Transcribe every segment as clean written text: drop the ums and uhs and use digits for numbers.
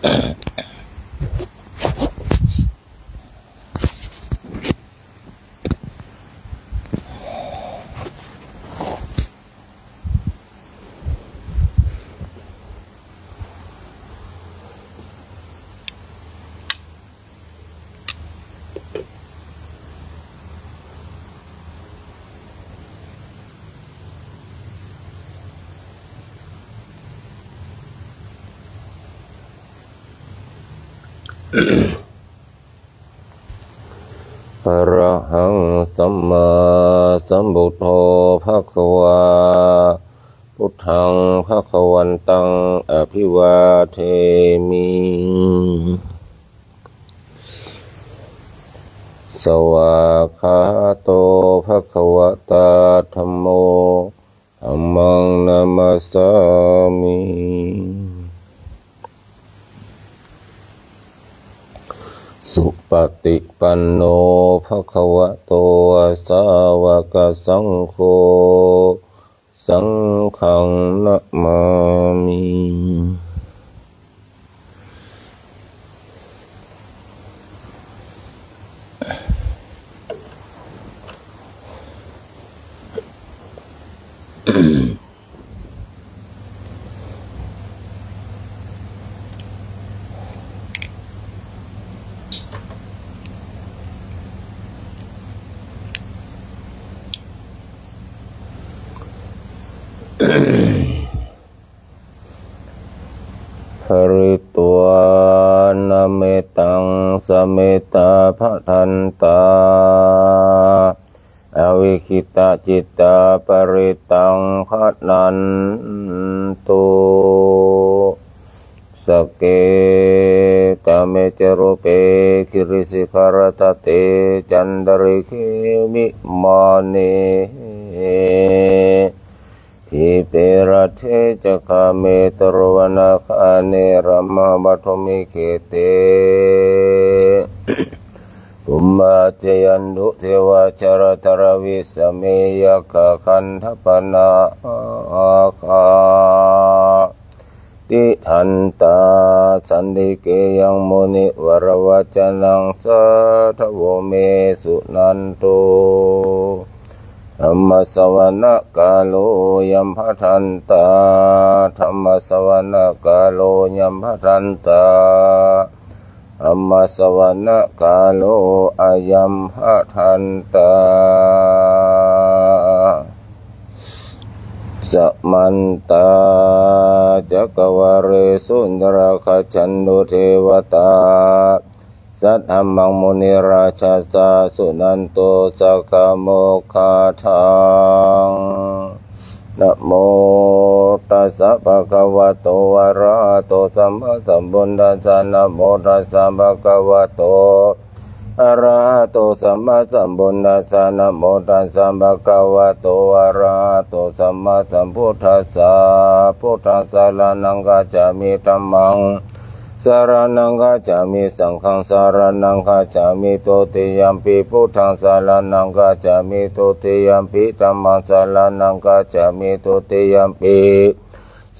อะระหังสัมมาสัมพุทโธภควาพุทธังภควันตังอภิวาเทมิสวากขาโตภควตาธัมโมธัมมังนามัสสามิสุปฏิปันโนภควโตสาวกสังโฆสังฆังนะมามิภริตวานะเมตังสะเมตาภทันตาอวิคิตาจิตตาปริตังภนันตุสเกตเมจโรเปคิริสิขารตเตจันดริเคมิมาเนทิเปรัเทจคาเมตรวนาคาเนรัมมาบัตมิเกเตกุมมาเจยันดุเทวาชรตรวิสเมยกขันธปนาคาติทันตาสันติเกยังมุนิวรวจนังสัทโวเมสุนันโตธัมมสวนะกาโลยัมภทันตาธัมมสวนะกาโลยัมภทันตาธัมมสวนะกาโลอายัมภทันตาสัมมันตาจักวาเรสุนทรคชันตุเทวตาสัทธัมมังมุนิราชสาสุนันโตสักขโมคขทังนะโมตัสสะภะคะวะโตอะระหะโตสัมมาสัมพุทธัสสะนะโมตัสสะภะคะวะโตอะระหะโตสัมมาสัมพุทธัสสะนะโมตัสสะภะคะวะโตอะระหะโตสัมมาสัมพุทธัสสะพุทธัสสะละนังกัจฉามิธัมมังสารนังกัจฉามิสังฆังสารนังกัจฉามิตุติยัมปิพุทธังสารนังกัจฉามิตุติยัมปิธัมมังสารนังกัจฉามิตุติยัมปิ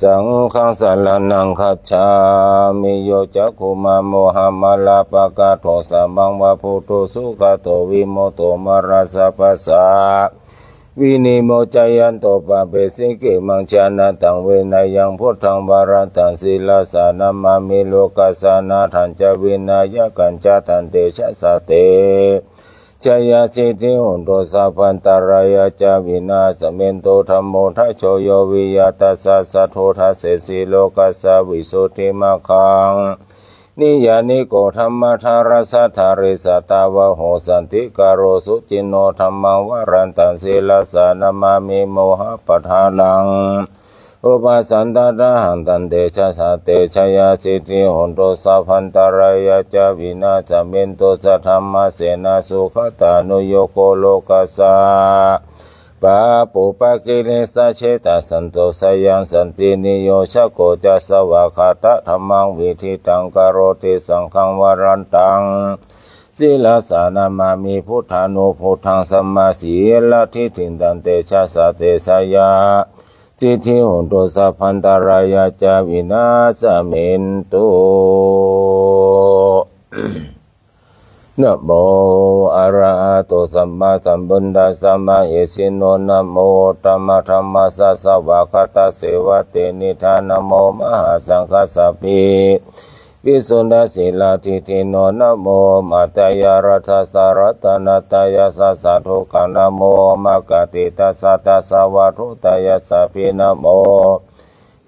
สังฆังสารนังกัจฉามิโยจักขุมาโมหะมาลาปะกะโตสัมมังวะพุทโธสุขโตวิโมโตมรัสสะปัสสะวินิโมจายันโตปะเปสิกิมังชานะตังเวนะยังพุทธังวารันตังศีลสานามามิโลกัสสานาทันจวินายกันจทันเตชะสะเตชยาสิทธิหุนโตสัพพันตรายาจาวินาสเมนโตธัมโมทัชโชโยวิยาตัสสะสัทโธทัสเสสีโลกัสสะวิสุทธิมะขังนิยานิโกธรรมธารสัทธาริสัตตาวะโหสันติกาโรสุจินโนธัมมังวรันตังศีลสานามามิโมหะปทานังอุปสันตตาหันตันเตชะสะเตชยาสิทธิหุนโตสัพพันตรายาจาวินาสเมนโตสัทธัมมะเสนาสุขตานุโยโกโลกัสสะปะปุปะกิเลสะเชตสันโตสยังสันตินิโยชะโกจัสสวะคาตะธัมมังวิธิตังกโรติสังฆังวรันตังศีลสานามามิพุทธานุพุทธังสัมมาสีลทิฏฐิตันเตชะสะเตสยาสิทธิหุนโตสัพพันตรายาจาวินาสเมนโต นะโมอะระหะโตสัมมาสัมพุทธัสสะมะเหสิโนนะโมตัมมะธัมมัสสะสวะคะตะเสวะเตนิธานะโมมหาสังฆัสสะปิวิสุทธิศีลาทิฏฐิโนนะโมมัตตยารัตสารัตนัตยาสัสสะทุกขนะโมมะกติตัสสะตัสสะวะทุตยาสัพพินะโม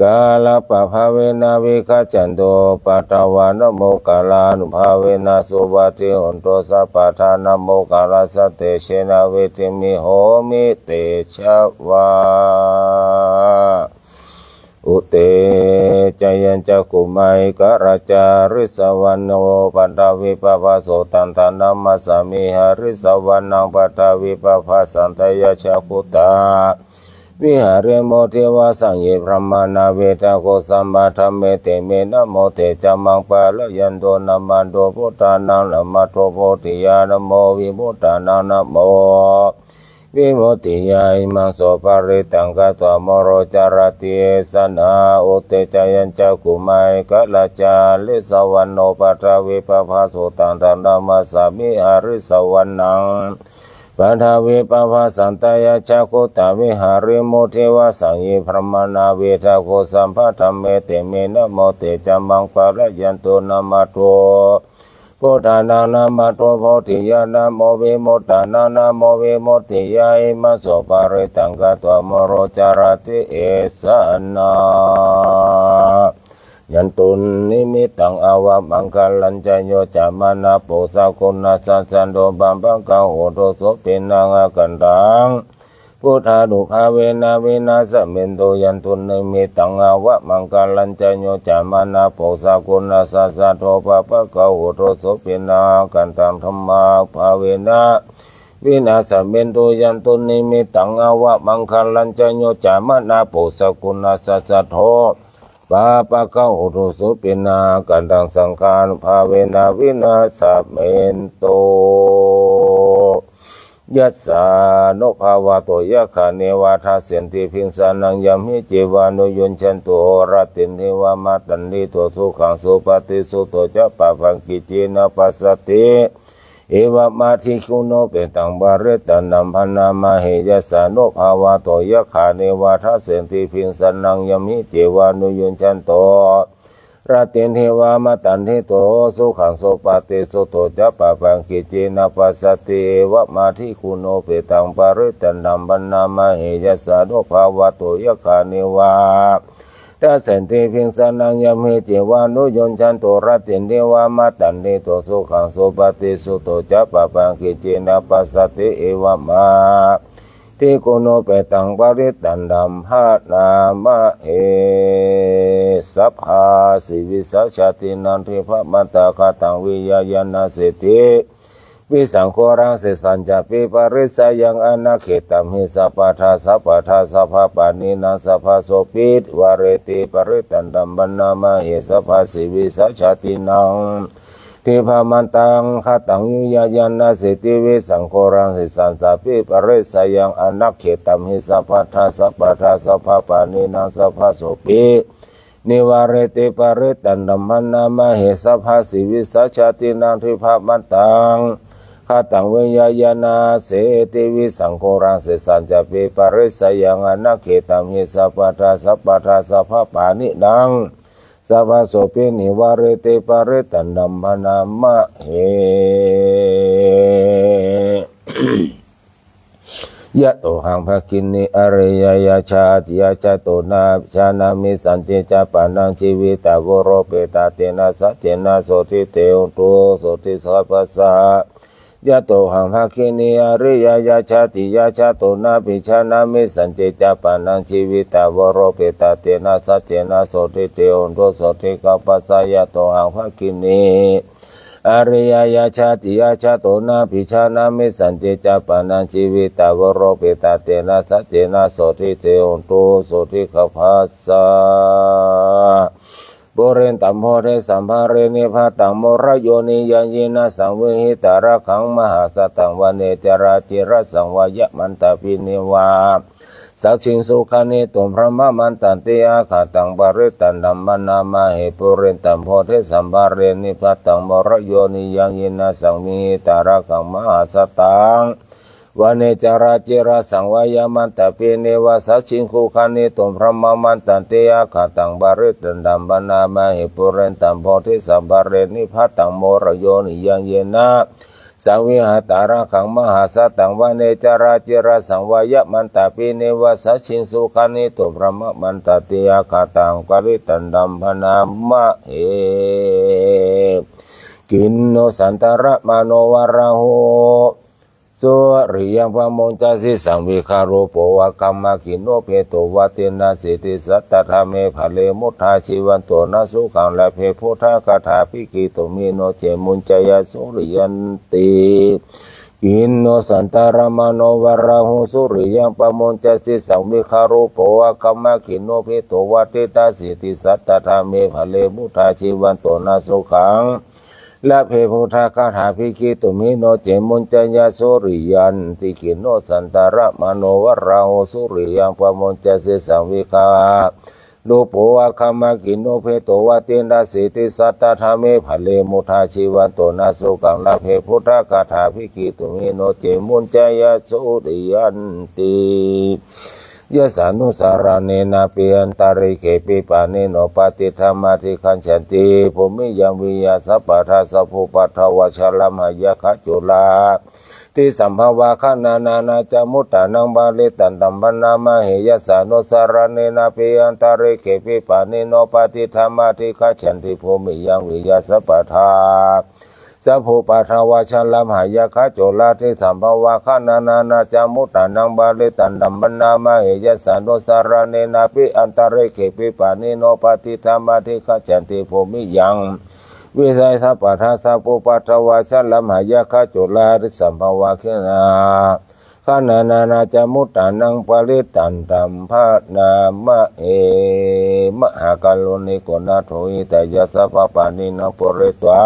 กาลปะภาเวนะวิคัจฉันโตปัตตวานะโมกาลานุภาเวนะสุวัติหนโตสัพพทานะโมกาลสเตเชนะเวทิมิโหมิเตชะวาอุเตจยัญจะกุมัยกราจาริสวรรณโนปัตตวิปภาโสตันทานัมมัสสามิหาริสวรรณังปัตตวิปภาสันทยชคุตาวิหารโมเทวาสังเยพรหมานาเวทโกสัมมาธัมเมเตเมนะโมเตจัมมังปะละยันโตนะมันโตพุทธานังนะมะโตโพธิญาณโมวิมุตตานังนะโมวิมุตติยาอิมังโสภริตังกัตวมโรจารติสนาอุเตจยัญจะกุมัยกะลาจาลิสวรรณโนปัตตวิปภาโสตันทานัมมัสสามิหาริสวรรณังปัทวิปภาสันตยชะโคตวิหาริโมเทวาสังยิพรหมนาเวทโคสัมภะธัมเมเตเมนะโมเตจัมมังปะระยันโตนะมะโตพุทธานังนะมะโตโพธิญาณโมวิมุตตานังนะโมวิมุตติยาอิมัสโสปะริตังกัตวมโรจารติเอสนายันตุนิมิตังอาวะมังคลัญจโยจามานาโปสะกุณาสัจโดบัมปังกังโหโตโสปินังกันตังพุทธานุภาเวนะวินาสเมนโตยันตุนิมิตังอาวะมังคลัญจโยจามานาโปสะกุณาสัจโดบัมปังกังโหโตโสปินังกันตังธัมมาภาเวนะวินาสเมนโตยันตุนิมิตังอาวะมังคลัญจโยจามานาโปสะกุณาสัจโดปาปะกะโหตุสุปินากันตังสังฆานุภาเวนะวินาสเมนโตยัสสานุภาวะโตยะคะเนวาทาเสนติพิงสานังยามหิเจวานุยุนชันโตรตินเทวามาตันติโตสุขังสุปฏิสุโตจะปะพังกิจินาปัสสติเอวะมาทิคุโนเปตังบาเรตันนัมพนามาเหยัสสานุภาวะโตยะคะเนวาทาเสนติพิงสานังยามหิเจวานุยุนชันโตรตินเทวามาตันติโตสุขังสุปฏิสุโตจะปะพังกิจินาปัสสติเอวะมาทิคุโนเปตังบาเรตันนัมพนามาเหยัสสานุภาวะโตยะคะเนวาทาเสนติพิงสานังยามหิเจวานุยุนชันโตรตินเทวามาตันติโตสุขังสุปฏิสุโตจะปะพังกิจินาปัสสติเอวะมาทิคุโนเปตังปริตันดัมหานามะเอสัพพาสิวิสัชตินันทิภมัตตาคตังวิยายนาสิติวิสังโฆรังเสสัญจปิปริสายังอนาเขตัมหิสัพพทาสัพพทาสัพพปานินังสัพพโสปิตวาเรติปริตันดัมบนามะเอสัพพาสิวิสัชตินังทิภมันตังคตังยุยายนาสิติวิสังโฆรังเสสัญจปิปริสายังอนาเขตัมหิสัพพทาสัพพทาสัพพปานินังสัพพโสปินิวาเรติปริตันดัมบนามะเอสัพพาสิวิสัชตินังทิภมันตังคตังเวยายนาเสติวิสังโฆรังเสสัญจปิปริสายังอนาเขตัมหิสัพพทาสัพพทาสัพพปานินังสัพพโสปินิวาเรติปริตันดัมบนามะเฮ ยะโตหังภคินีอริยยาชาติยาชาโตนาชานามิสันติจาปานังชีวิตาวโรเปตาเตนะสัจเจนะโสติเตอุตุโสติสัพพสะยะโตหังภคินีอริยยาชาติยาชาโตนาปิชานามิสันติจาปานังชีวิตาวโรเปตาเตนะสัจเจนะโสติเตอุตุโสติสัพพสะยะโตหังภคินีอริยยาชาติยาชาโตนาปิชานามิสันติจาปานังชีวิตาวโรเปตาเตนะสัจเจนะโสติเตอุตุโสติสัพพสะบุเรนตัมโพเทสัมภาเรนิพาตังโมรโยนิยัญญินาสังเวหิตาระขังมหาสตังวเนจราจิรสังวายมันตาปินิวา สักชิงสุขานิตุพระมะมันตันติอาคาตังบริตันดัมมนามาเหปุเรนตัมโพธิสัมบาเรนิพัตังมรโยนิยังยินาสังมีตาระกังมหาสตังวันเนจาราจิราสังวายามันตปิเนวาสักชิงสุขานิตุพระมะมันตันติอาคาตังบริตันดัมมนามาเหปุเรนตัมโพธิสัมบาเรนิพัตังมรโยนิยังยินาสังวิหาตาระขังมหาสัตตังวเนจาราจิราสังวายมันตาปิเนวสัชชิงสุขานิตุพระมะมันตติยาคาตังปริตันดัมพนามะเหกินโนสันตระมโนวราโหสุริยังพมงจสิสังวิคารุปวะกัมมะกินโนเพโตวะตินาสิติสัตตธรรมเมภเลมุทาชีวันโตนะสุขังและเพพุทธคาถาภิกิโตมิโนเจมุญจยสุริยันติกินโนสันตารมโนวราหุสุริยังปมงจสิสังวิคารุปวะกัมมะกินโนเพโตวะติตาสิติสัตตธรรมเมภเลมุทาชีวันโตนะสุขังและเพพุทธคาถาภิกิตุมิโนเจมุญจยสุริยันติกินโนสันตารมโนวราหุสุริยังปมงจสิสังวิคารูปวะคัมมะกินโนเพโตวะตินดาสิติสัตตธรรมเมภเลมุทาชีวันโตนะสุกังละเพพุทธคาถาภิกิตุมิโนเจมุญจยสุริยันติยะสานุสารเนนะเปียนตาริเกปิปานิโนปฏิธรรมาทิคันฉันติภูมิยังวิยาสัพพะทาสัพพุปัทถวชลัมหายะขจุลาติสัมภวะขณานานาจามุตตานังบาลิตันตัมปนามะเหยสานุสารเนนะเปียนตาริเกปิปานิโนปฏิธรรมาทิคันฉันติภูมิยังวิยาสัพพะทาสัพพุปัทถวชลัมหายะขจุลาติสัมภวะขณานานาจามุตตานังบาลิตันตัมปนามะเหยสานุสารเนนะเปียนตาริเกปิปานิโนปฏิธรรมาทิคันฉันติภูมิยังวิสัยสัพพะทาสัพพุปัทถวชลัมหายะขจุลาติสัมภวะขณานานาจามุตตานังปริตันตัมภนามะเอมหากัลโลนิโกนาโทอิตายะสัพพปานิโนปุริตวา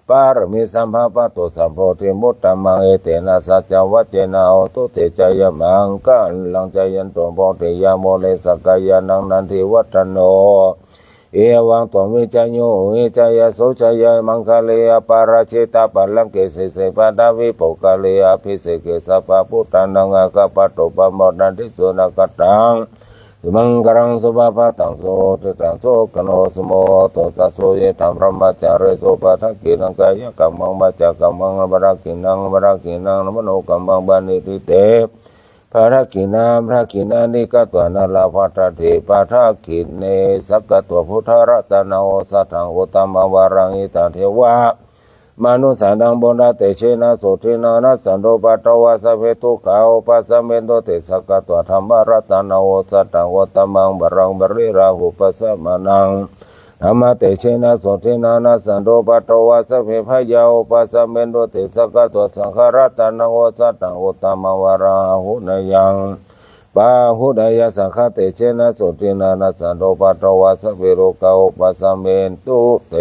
ปารมิสัมภะปะโตสัมโพธิมุตตมังเอเตนะสัจจวัจเจนะโอตุเตจายมังกัลลังจายันโตโพธิยามโมเลสกายานังนันทิวัฒโนเอวังตวิจโยเอจายโสจายมังคเลอปาราชิตาปัลลังเกสิเสปดาวิปุกเลอภิเสเกสัพพพุทธานังอากปะโตปะโมดันติสุนักตังมังกรังสุภาพตังโสติตังโสกโนสโมโตสัสโสเยธรรมพระมัจจาริโสปะทักกินังกายกัมมังมัจจกัมมังบารักขินังบารักขินังนมโนกัมมังบานิติเตภารกินาพระกินานิกตวนาลาภัตถิปาทกิเนสักกตวพุทธรัตนาโอสัทังโอตมวารังอิตาเทวามนุสันดังบนดาเตเชนะโสทินานัสสันโดปัตวาสะเพตุขาโอปัสสะเมนโตเตสักกตวธรรมรัตนาโอสัทังโอตมังบรังบริราหุปัสสะมานังธรรมเตเชนะโสทินานัสสันโดปัตวาสะเพพยาโอปัสสะเมนโตเตสักกตวสังฆรัตนาโอสัทังโอตมังวาราหุนยังปาหุดายสังฆเตเชนะโสตินานัสสันโดปัตวาสะเพโรกาโอปัสสะเมนตุเต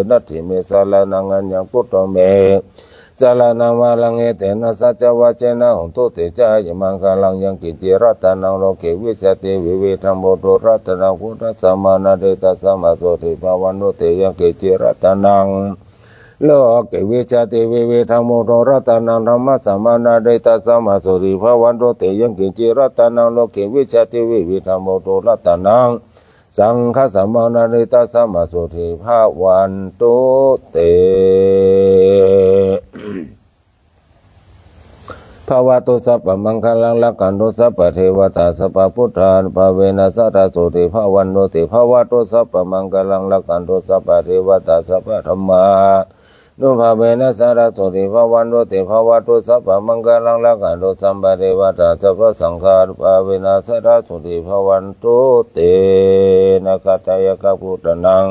นัตถิเมสาลานังอัญญังพุทโธเมสาลานังวาลังเอเตนะสัจจวัจเจนะหุนตุเตจายมังคลังยังกิจิรัตนังโลเกวิสติวิเวธัมโมโตรัตนังพุทธสัมมานาเดตัสสมาโสติภาวันโนเตยังกิจิรัตนังโลเกวิชติวิเวธัมโมโตรัตนังธรรมะสัมมานาเดตัสสมาโสติภาวันโนเตยังกิจิรัตนังโลเกวิชติวิเวธัมโมโตรัตนังสังฆสัมมานาเดตัสสมาโสติภาวันโตเตภาวะตุสัพพมังคลังลักขันตุสัพพเทวตาสัพพพุทธานุภาเวนัสสะตาโสติภาวันโนติภาวะตุสัพพมังคลังลักขันตุสัพพเทวตาสัพพธัมมานุภาเวนัสสะตาโสติภาวันโนติภาวะตุสัพพมังคลังลักขันตุสัพพเทวตาสัพพสังฆานุภาเวนัสสะตาโสติภาวันโตเตนะกัตตายกพุทธนัง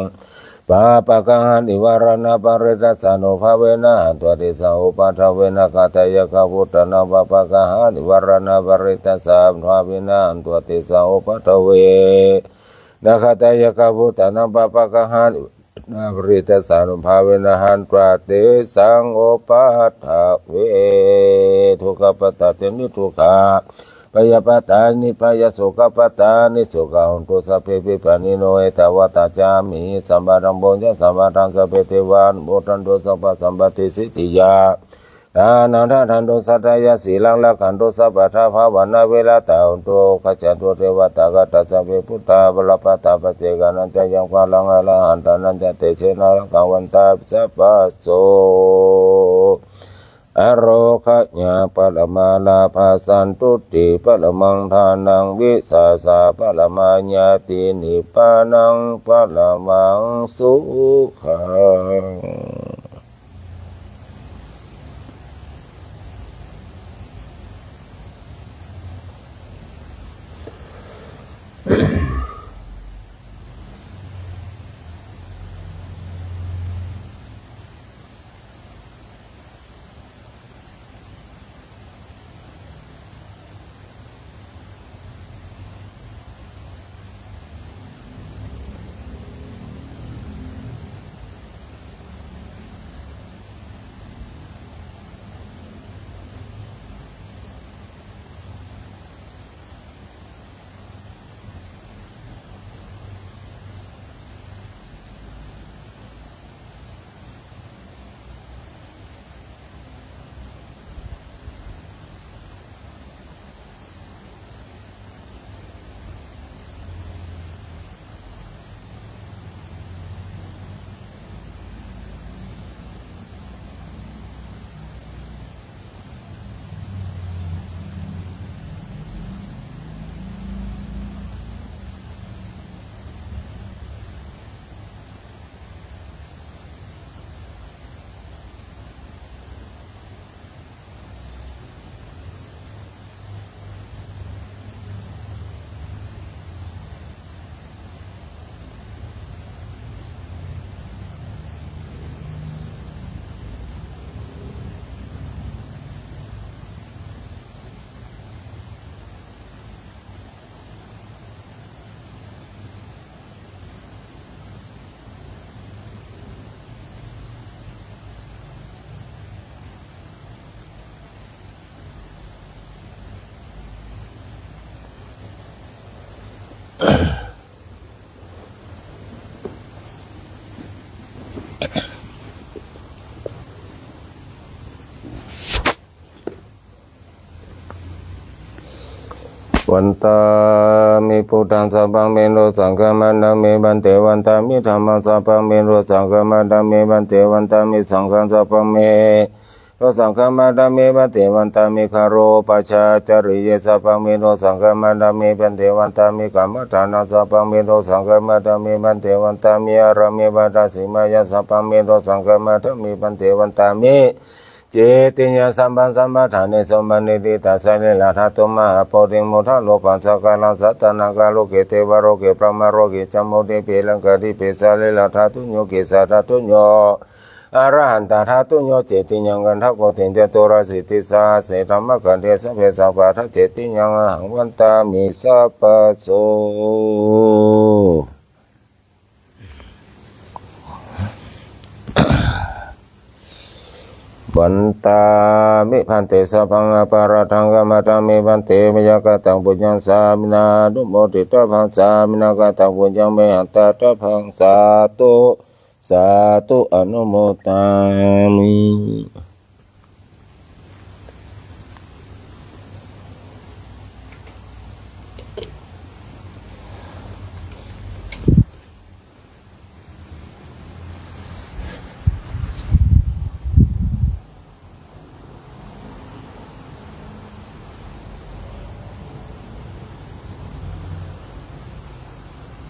ปาปะกังหันอิวารณะปริตัสสะโนภาเวนะหันตัวติสาอุปัฏฐเวนะกัตตายกพุทธนังปาปะกังหันอิวารณะปริตัสสะภาเวนะหันตัวติสาอุปัฏฐเวนะกัตตายกพุทธนังปาปะกังหันนาปริตัสสะโนภาเวนะหันตัวติสังอุปัฏฐเวทุกขปัตตะนิทุกขะ ปยปตานิปยสุขปตานิสุขหุนตุสัพเพปิปานิโนเอตวัตจามิสัมปะทังโพญสัมปะทังสัพเพเทวานุโมทันตุสัพพะสัมปติสิทธิยาทานังทันตุสัตยาสีลังละขันตุสัพพะทาภาวันนาเวลาตาหุนตุขจันตุเทวตากตัสสะเพพุทธาบลปตาปเจกานันจะยังพลังอรหันตานันจะเตเชนะกังวันตาสัพพะโสอโรคะญาปะละมาลาภาสันตุติปะละมังทานังวิสาสะปะละมาญาตินิปานังปะละมังสุขังวันตามิพุทธังสัพพังเมโรสังฆมันดามิบันเตวันตามิธัมมังสัพพังเมโรสังฆมันดามิบันเตวันตามิสังฆังสัพพังเมโรสังฆมันดามิบันเตวันตามิคารโรปัจฉาจริยสัพพังเมโรสังฆมันดามิบันเตวันตามิกัมมะฐานาสัพพังเมโรสังฆมันดามิบันเตวันตามิอารามิบัดาสิมายะสัพพังเมโรสังฆมันดามิบันเตวันตามิเจติญญาสัมปันสัมปทานิสมบันิติตัสสะนิลาธาตุมหาโพธิมุทะโลปัสสะกาลังสัตตนังกาโลเกเทวโรเกพระมโรเกจัมโมเทเปลังกะทิเปสะลิลาธาตุโยเกสะธาตุโยอรหันตธาตุโยเจติญญังกันทักโกติเจโตระสิทธิสาเสธรรมกันเทสะเพสัพพะทะเจติญญังหังวันตามิสัพพะโสวันตามิพันเตสัพพังอปาราทังกามตังมิพันเตมยกตังปุญญังสามินาดุโมติตพังสามินากตังปุญญังเมหันตตพังสาธุอนุโมทามิ